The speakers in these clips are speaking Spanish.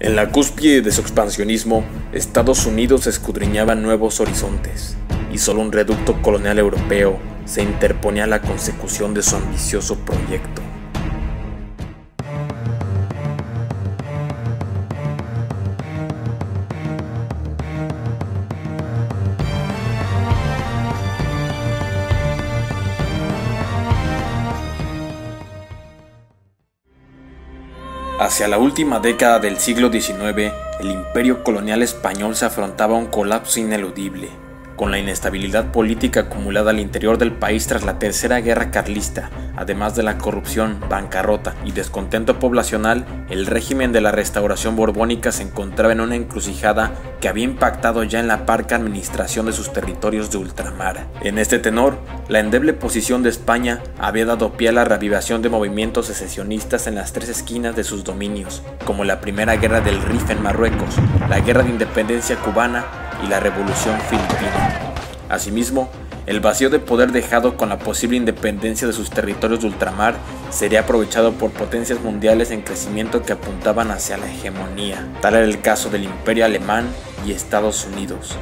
En la cúspide de su expansionismo, Estados Unidos escudriñaba nuevos horizontes, y solo un reducto colonial europeo se interponía a la consecución de su ambicioso proyecto. Hacia la última década del siglo XIX, el imperio colonial español se afrontaba a un colapso ineludible. Con la inestabilidad política acumulada al interior del país tras la Tercera Guerra Carlista, además de la corrupción, bancarrota y descontento poblacional, el régimen de la Restauración borbónica se encontraba en una encrucijada que había impactado ya en la parca administración de sus territorios de ultramar. En este tenor, la endeble posición de España había dado pie a la reavivación de movimientos secesionistas en las tres esquinas de sus dominios, como la Primera Guerra del Rif en Marruecos, la Guerra de Independencia cubana y la Revolución filipina. Asimismo, el vacío de poder dejado con la posible independencia de sus territorios de ultramar sería aprovechado por potencias mundiales en crecimiento que apuntaban hacia la hegemonía. Tal era el caso del Imperio Alemán y Estados Unidos.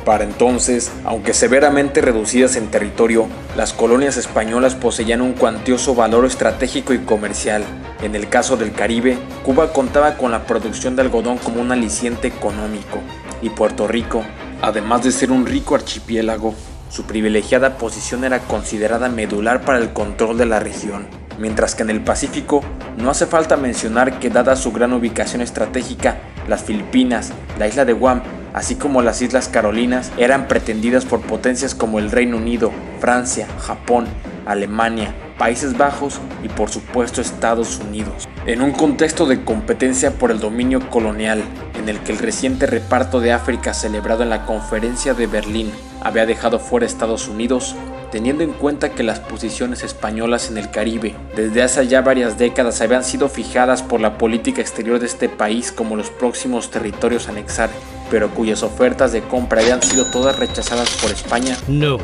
Para entonces, aunque severamente reducidas en territorio, las colonias españolas poseían un cuantioso valor estratégico y comercial. En el caso del Caribe, Cuba contaba con la producción de algodón como un aliciente económico, y Puerto Rico, además de ser un rico archipiélago, su privilegiada posición era considerada medular para el control de la región, mientras que en el Pacífico no hace falta mencionar que, dada su gran ubicación estratégica, las Filipinas, la isla de Guam, así como las Islas Carolinas, eran pretendidas por potencias como el Reino Unido, Francia, Japón, Alemania, Países Bajos y por supuesto Estados Unidos. En un contexto de competencia por el dominio colonial, en el que el reciente reparto de África celebrado en la Conferencia de Berlín había dejado fuera a Estados Unidos, teniendo en cuenta que las posiciones españolas en el Caribe desde hace ya varias décadas habían sido fijadas por la política exterior de este país como los próximos territorios a anexar, pero cuyas ofertas de compra habían sido todas rechazadas por España,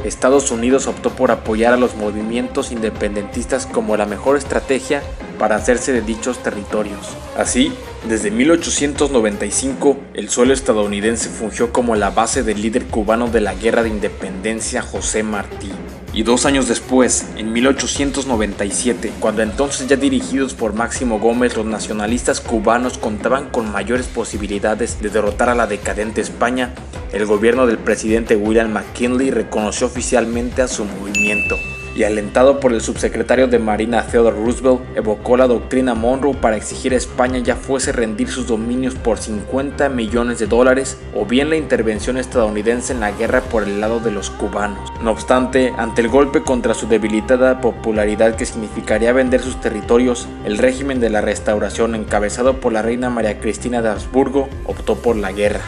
Estados Unidos optó por apoyar a los movimientos independentistas como la mejor estrategia para hacerse de dichos territorios. Así, desde 1895, el suelo estadounidense fungió como la base del líder cubano de la Guerra de Independencia, José Martí. Y 2 años después, en 1897, cuando entonces ya dirigidos por Máximo Gómez, los nacionalistas cubanos contaban con mayores posibilidades de derrotar a la decadente España, el gobierno del presidente William McKinley reconoció oficialmente a su movimiento, y alentado por el subsecretario de Marina Theodore Roosevelt, evocó la doctrina Monroe para exigir a España ya fuese rendir sus dominios por $50 millones o bien la intervención estadounidense en la guerra por el lado de los cubanos. No obstante, ante el golpe contra su debilitada popularidad que significaría vender sus territorios, el régimen de la Restauración, encabezado por la reina María Cristina de Habsburgo, optó por la guerra,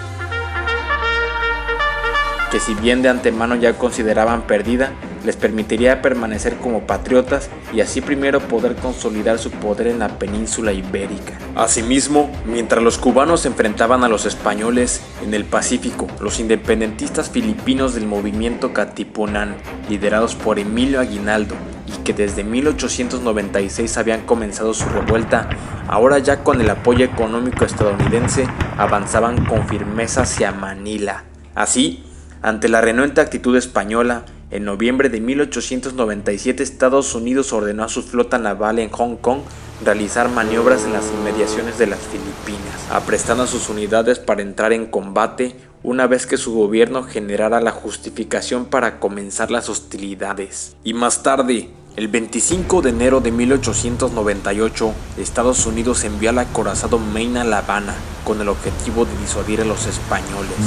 que si bien de antemano ya consideraban perdida, les permitiría permanecer como patriotas y así primero poder consolidar su poder en la península ibérica. Asimismo, mientras los cubanos se enfrentaban a los españoles, en el Pacífico, los independentistas filipinos del movimiento Katipunan, liderados por Emilio Aguinaldo, y que desde 1896 habían comenzado su revuelta, ahora ya con el apoyo económico estadounidense, avanzaban con firmeza hacia Manila. Así, ante la renuente actitud española, en noviembre de 1897 Estados Unidos ordenó a su flota naval en Hong Kong realizar maniobras en las inmediaciones de las Filipinas, aprestando a sus unidades para entrar en combate una vez que su gobierno generara la justificación para comenzar las hostilidades. Y más tarde, el 25 de enero de 1898, Estados Unidos envió al acorazado Maine a La Habana con el objetivo de disuadir a los españoles.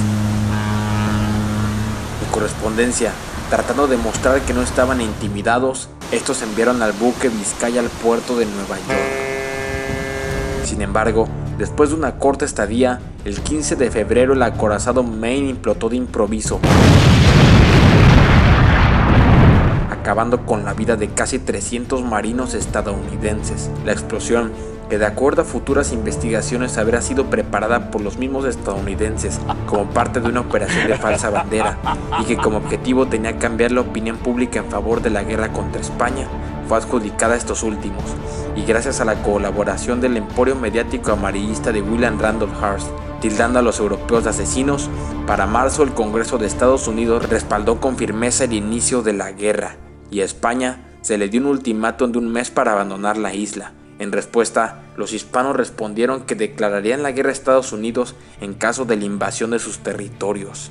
En correspondencia, tratando de mostrar que no estaban intimidados, estos enviaron al buque Vizcaya al puerto de Nueva York. Sin embargo, después de una corta estadía, el 15 de febrero el acorazado Maine implotó de improviso, acabando con la vida de casi 300 marinos estadounidenses. La explosión, que de acuerdo a futuras investigaciones habría sido preparada por los mismos estadounidenses como parte de una operación de falsa bandera y que como objetivo tenía cambiar la opinión pública en favor de la guerra contra España, fue adjudicada a estos últimos, y gracias a la colaboración del emporio mediático amarillista de William Randolph Hearst, tildando a los europeos de asesinos, para marzo el Congreso de Estados Unidos respaldó con firmeza el inicio de la guerra, y a España se le dio un ultimátum de un mes para abandonar la isla. En respuesta, los hispanos respondieron que declararían la guerra a Estados Unidos en caso de la invasión de sus territorios.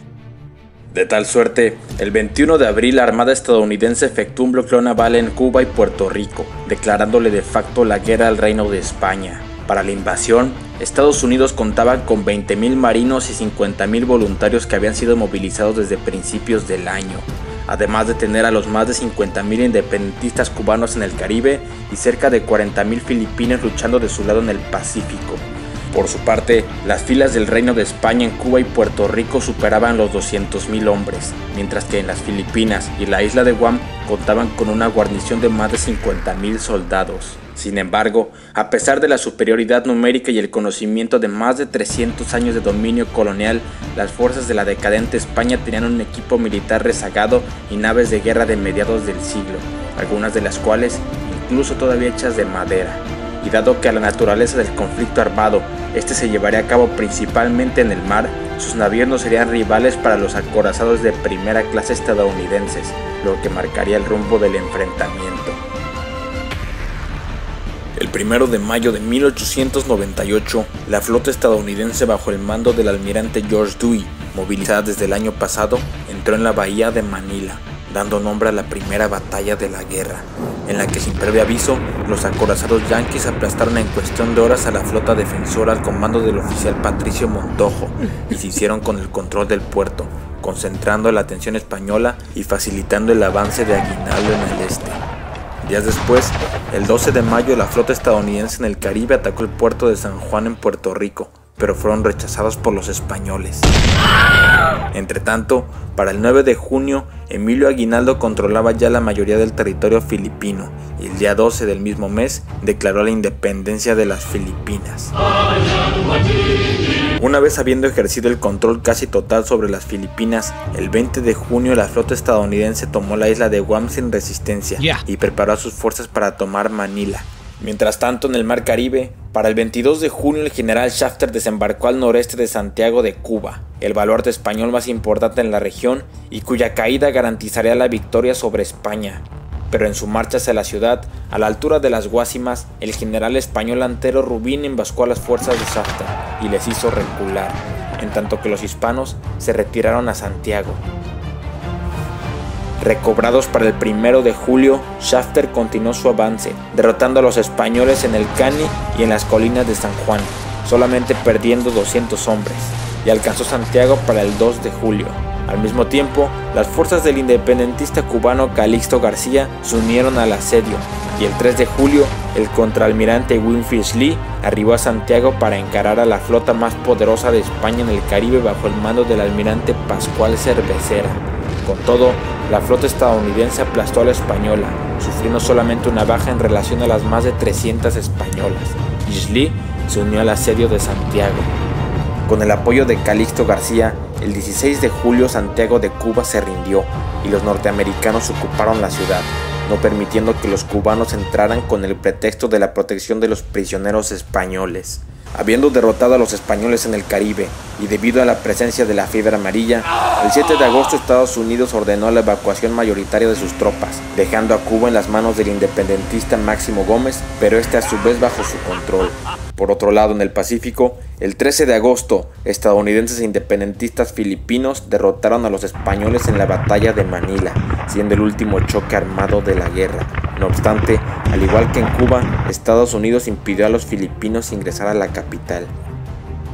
De tal suerte, el 21 de abril la Armada estadounidense efectuó un bloqueo naval en Cuba y Puerto Rico, declarándole de facto la guerra al Reino de España. Para la invasión, Estados Unidos contaba con 20.000 marinos y 50.000 voluntarios que habían sido movilizados desde principios del año, además de tener a los más de 50.000 independentistas cubanos en el Caribe y cerca de 40.000 filipinos luchando de su lado en el Pacífico. Por su parte, las filas del Reino de España en Cuba y Puerto Rico superaban los 200.000 hombres, mientras que en las Filipinas y la isla de Guam contaban con una guarnición de más de 50.000 soldados. Sin embargo, a pesar de la superioridad numérica y el conocimiento de más de 300 años de dominio colonial, las fuerzas de la decadente España tenían un equipo militar rezagado y naves de guerra de mediados del siglo, algunas de las cuales incluso todavía hechas de madera. Y dado que a la naturaleza del conflicto armado, este se llevaría a cabo principalmente en el mar, sus navíos no serían rivales para los acorazados de primera clase estadounidenses, lo que marcaría el rumbo del enfrentamiento. El 1 de mayo de 1898, la flota estadounidense bajo el mando del almirante George Dewey, movilizada desde el año pasado, entró en la bahía de Manila, dando nombre a la primera batalla de la guerra, en la que sin previo aviso, los acorazados yanquis aplastaron en cuestión de horas a la flota defensora al comando del oficial Patricio Montojo y se hicieron con el control del puerto, concentrando la atención española y facilitando el avance de Aguinaldo en el este. Días después, el 12 de mayo, la flota estadounidense en el Caribe atacó el puerto de San Juan en Puerto Rico, pero fueron rechazados por los españoles. Entretanto, para el 9 de junio, Emilio Aguinaldo controlaba ya la mayoría del territorio filipino y el día 12 del mismo mes declaró la independencia de las Filipinas. Una vez habiendo ejercido el control casi total sobre las Filipinas, el 20 de junio la flota estadounidense tomó la isla de Guam sin resistencia y preparó a sus fuerzas para tomar Manila. Mientras tanto, en el Mar Caribe, para el 22 de junio el general Shafter desembarcó al noreste de Santiago de Cuba, el baluarte español más importante en la región y cuya caída garantizaría la victoria sobre España. Pero en su marcha hacia la ciudad, a la altura de las Guasimas, el general español Antero Rubín emboscó a las fuerzas de Shafter y les hizo recular, en tanto que los hispanos se retiraron a Santiago. Recobrados para el 1 de julio, Shafter continuó su avance, derrotando a los españoles en el Cani y en las colinas de San Juan, solamente perdiendo 200 hombres, y alcanzó Santiago para el 2 de julio. Al mismo tiempo, las fuerzas del independentista cubano Calixto García se unieron al asedio, y el 3 de julio, el contraalmirante Winfield Lee arribó a Santiago para encarar a la flota más poderosa de España en el Caribe bajo el mando del almirante Pascual Cervecera. Con todo, la flota estadounidense aplastó a la española, sufriendo solamente una baja en relación a las más de 300 españolas, y Lee se unió al asedio de Santiago. Con el apoyo de Calixto García, el 16 de julio Santiago de Cuba se rindió y los norteamericanos ocuparon la ciudad, no permitiendo que los cubanos entraran con el pretexto de la protección de los prisioneros españoles. Habiendo derrotado a los españoles en el Caribe y debido a la presencia de la fiebre amarilla, el 7 de agosto Estados Unidos ordenó la evacuación mayoritaria de sus tropas, dejando a Cuba en las manos del independentista Máximo Gómez, pero este a su vez bajo su control. Por otro lado, en el Pacífico, el 13 de agosto, estadounidenses e independentistas filipinos derrotaron a los españoles en la batalla de Manila, siendo el último choque armado de la guerra. No obstante, al igual que en Cuba, Estados Unidos impidió a los filipinos ingresar a la capital.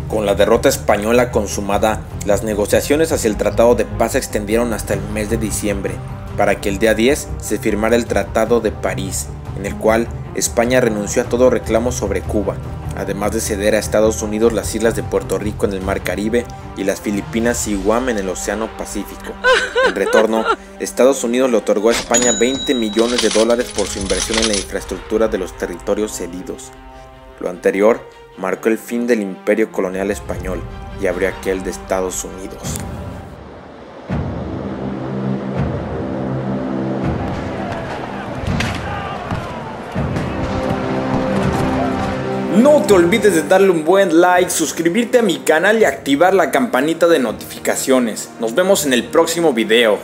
Con la derrota española consumada, las negociaciones hacia el Tratado de Paz se extendieron hasta el mes de diciembre, para que el día 10 se firmara el Tratado de París, en el cual España renunció a todo reclamo sobre Cuba, además de ceder a Estados Unidos las islas de Puerto Rico en el Mar Caribe y las Filipinas y Guam en el Océano Pacífico. En retorno, Estados Unidos le otorgó a España $20 millones por su inversión en la infraestructura de los territorios cedidos. Lo anterior marcó el fin del imperio colonial español y abrió aquel de Estados Unidos. No te olvides de darle un buen like, suscribirte a mi canal y activar la campanita de notificaciones. Nos vemos en el próximo video.